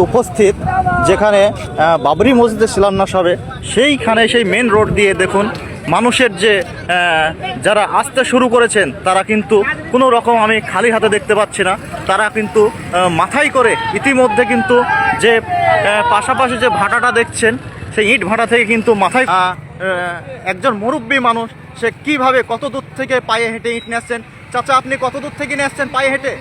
উপস্থিত যেখানে বাবরি মসজিদের শিলান্যাস হবে সেইখানে সেই মেন রোড দিয়ে দেখুন মানুষের যে যারা আসতে শুরু করেছেন তারা কিন্তু কোনো রকম আমি খালি হাতে দেখতে পাচ্ছি না। তারা কিন্তু মাথায় করে ইতিমধ্যে কিন্তু যে পাশাপাশি যে ভাটাটা দেখছেন সেই ইট ভাটা থেকে কিন্তু মাথায় একজন মুরব্বী মানুষ সে কিভাবে কত দূর থেকে পায়ে হেঁটে ইট নিয়ে আসছেন। চাচা আপনি কত দূর থেকে নিয়ে আসছেন পায়ে হেঁটে?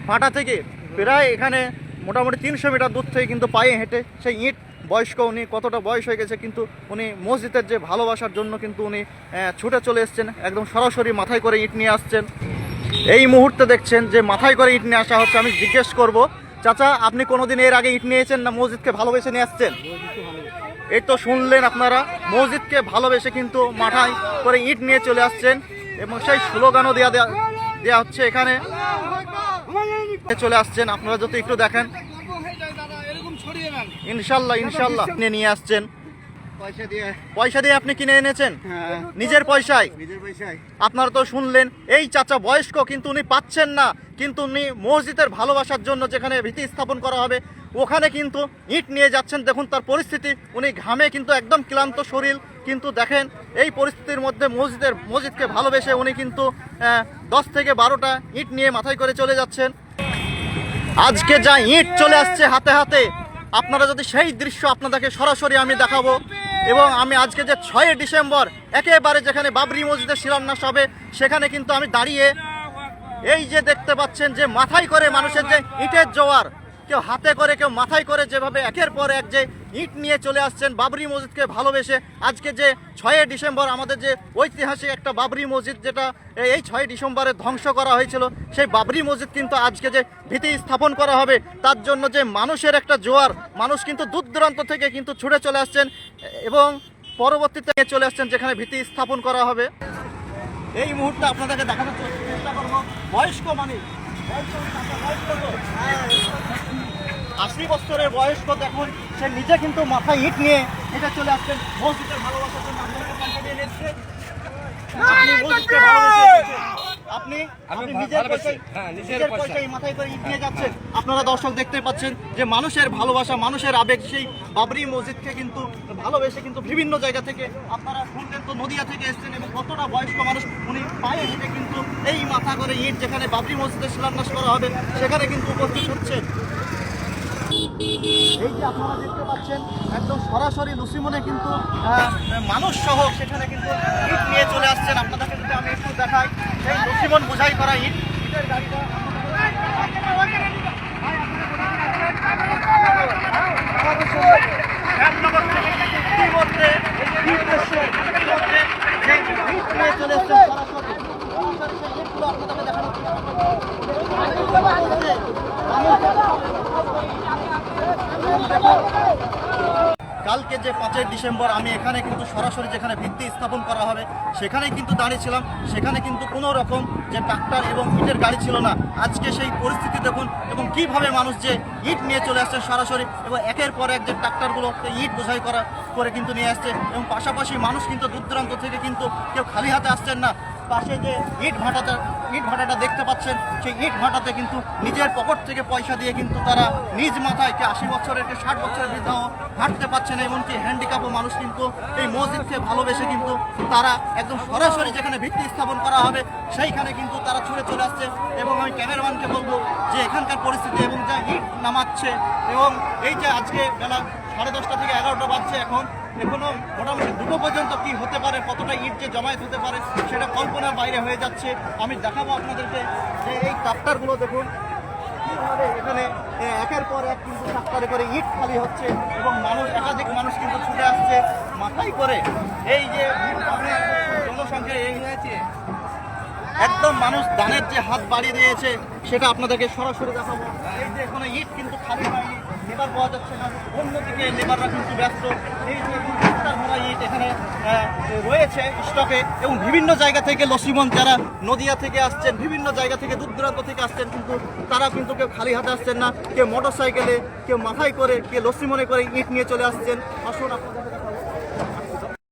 ভাটা থেকে প্রায় এখানে মোটামুটি 300 মিটার দূর থেকে কিন্তু পায়ে হেঁটে সেই ইট বয়স্ক উনি কতটা বয়স হয়ে গেছে কিন্তু উনি মসজিদের যে ভালোবাসার জন্য কিন্তু উনি ছুটে চলে এসছেন, একদম সরাসরি মাথায় করে ইট নিয়ে আসছেন। এই মুহূর্তে দেখছেন যে মাথায় করে ইট নিয়ে আসা হচ্ছে। আমি জিজ্ঞেস করব, চাচা আপনি কোনোদিন এর আগে ইট নিয়েছেন না মসজিদকে ভালোবেসে নিয়ে আসছেন? এই তো শুনলেন আপনারা, মসজিদকে ভালোবেসে কিন্তু মাথায় করে ইট নিয়ে চলে আসছেন এবং সেই স্লোগানও দেওয়া হচ্ছে এখানে চলে আসছেন। আপনারা যদি একটু দেখেন, ইনশাল্লাহ ইনশাল্লাহ নিয়ে আসছেন। পয়সা দিয়ে আপনি কিনে এনেছেন? নিজের পয়সায়? আপনারা তো শুনলেন এই চাচা বয়স্ক কিন্তু উনি পাচ্ছেন না, কিন্তু উনি মসজিদের ভালোবাসার জন্য যেখানে ভিত্তি স্থাপন করা হবে ওখানে কিন্তু ইট নিয়ে যাচ্ছেন। দেখুন তার পরিস্থিতি, উনি ঘামে কিন্তু একদম ক্লান্ত শরীর, কিন্তু দেখেন এই পরিস্থিতির মধ্যে মসজিদকে ভালোবেসে উনি কিন্তু 10 থেকে 12টা ইট নিয়ে মাথায় করে চলে যাচ্ছেন। আজকে যা ইট চলে আসছে হাতে হাতে, আপনারা যদি সেই দৃশ্য আপনাদেরকে সরাসরি আমি দেখাবো। এবং আমি আজকে যে 6 ডিসেম্বর একেবারে যেখানে বাবরি মসজিদের শিলান্যাস হবে সেখানে কিন্তু আমি দাঁড়িয়ে এই যে দেখতে পাচ্ছেন যে মাথায় করে মানুষের যে ইটের জোয়ার, কেউ হাতে করে কেউ মাথায় করে যেভাবে একের পর এক যে ইট নিয়ে চলে আসছেন বাবরি মসজিদকে ভালোবেসে। আজকে যে 6 ডিসেম্বর আমাদের যে ঐতিহাসিক একটা বাবরি মসজিদ যেটা এই 6 ডিসেম্বরে ধ্বংস করা হয়েছিল, সেই বাবরি মসজিদ কিন্তু আজকে যে ভিত্তি স্থাপন করা হবে তার জন্য যে মানুষের একটা জোয়ার, মানুষ কিন্তু দূর দূরান্ত থেকে কিন্তু ছুটে চলে আসছেন এবং পরবর্তীতে চলে আসছেন যেখানে ভিত্তি স্থাপন করা হবে। এই মুহূর্তে আপনাদেরকে দেখানোর চেষ্টা করবো বয়স্ক মানুষ, 80 বছরের বয়স্ক, দেখুন সে নিজে কিন্তু মাথায় ইট নিয়ে এটা চলে আসছেন মসজিদের ভালোবাসার জন্য। আপনি নিজের পয়সায় মাথায় করে ইট নিয়ে যাচ্ছেন। আপনারা দর্শক দেখতে পাচ্ছেন যে মানুষের ভালোবাসা, মানুষের আবেগ, সেই বাবরি মসজিদকে কিন্তু ভালোবেসে কিন্তু বিভিন্ন জায়গা থেকে আপনারা শুনলেন তো নদিয়া থেকে এসেছেন এবং কতটা বয়স্ক মানুষ উনি পায়ে হেঁটে কিন্তু এই মাথা করে ইট যেখানে বাবরি মসজিদের শিলান্যাস করা হবে সেখানে কিন্তু উপস্থিত হচ্ছেন। এই যে আপনারা দেখতে পাচ্ছেন একদম সরাসরি লুসিমনে কিন্তু মানুষ সহ সেখানে কিন্তু ইট নিয়ে চলে আসছেন। আপনাদেরকে যদি আমি একটু দেখাই, সেই লুসিমন বোঝাই করা ইটের গাড়িটা ইতিমধ্যে ইট নিয়ে চলে এসছেন সরাসরি সেই ইটগুলো আপনাদেরকে দেখানোর কালকে যে 5 ডিসেম্বর আমি এখানে কিন্তু সরাসরি যেখানে ভিত্তি স্থাপন করা হবে সেখানেই কিন্তু দাঁড়িয়েছিলাম। সেখানে কিন্তু কোনো রকম যে ট্রাক্টর এবং ইটের গাড়ি ছিল না। আজকে সেই পরিস্থিতি দেখুন এবং কিভাবে মানুষ যে ইট নিয়ে চলে আসছে সরাসরি এবং একের পর এক যে ট্রাক্টরগুলো ইট বোঝাই করে কিন্তু নিয়ে আসছে এবং পাশাপাশি মানুষ কিন্তু দূর দূরান্ত থেকে কিন্তু কেউ খালি হাতে আসছেন না। পাশে যে ইট ভাটাটা দেখতে পাচ্ছেন, সেই ইট ভাটাতে কিন্তু নিজের পকেট থেকে পয়সা দিয়ে কিন্তু তারা নিজ মাথায় কে 80 বছরের কে 60 বছরের বৃদ্ধাও হাঁটতে পারছে না, এমনকি হ্যান্ডিক্যাপও মানুষ কিন্তু এই মসজিদকে ভালোবেসে কিন্তু তারা একদম সরাসরি যেখানে ভিত্তি স্থাপন করা হবে সেইখানে কিন্তু তারা ছুটে চলে আসছে। এবং আমি ক্যামেরাম্যানকে বলবো যে এখানকার পরিস্থিতি এবং যা ইট নামাচ্ছে এবং এই যে আজকে বেলা 10:30 থেকে 11টা বাজছে, এখনো মোটামুটি 2টো পর্যন্ত কি হতে পারে, কতটা ইট যে জমায়েত হতে পারে সেটা কল্পনার বাইরে হয়ে যাচ্ছে। আমি দেখাবো আপনাদেরকে যে এই ট্রাক্টরগুলো দেখুন কীভাবে এখানে একের পর এক কিন্তু ট্রাক্টরে করে ইট খালি হচ্ছে এবং একাধিক মানুষ কিন্তু ছুটে আসছে মাথায় করে। এই যে জনসংখ্যা এই হয়েছে, একদম মানুষ দানের যে হাত বাড়িয়ে দিয়েছে সেটা আপনাদেরকে সরাসরি দেখাবো। এই যে এখানে ইট কিন্তু খালি হয়নি, লেবার পাওয়া যাচ্ছে না, অন্যদিকে লেবাররা কিন্তু ব্যস্ত। এই যে ইট এখানে রয়েছে স্টকে এবং বিভিন্ন জায়গা থেকে লসিমন যারা নদিয়া থেকে আসছেন, বিভিন্ন জায়গা থেকে দূর দূরান্ত থেকে আসছেন, কিন্তু তারা কিন্তু কেউ খালি হাতে আসছেন না, কেউ মোটর সাইকেলে, কেউ মাথায় করে, কেউ লসিমনে করে ইট নিয়ে চলে আসছেন। আসুন আপনাদের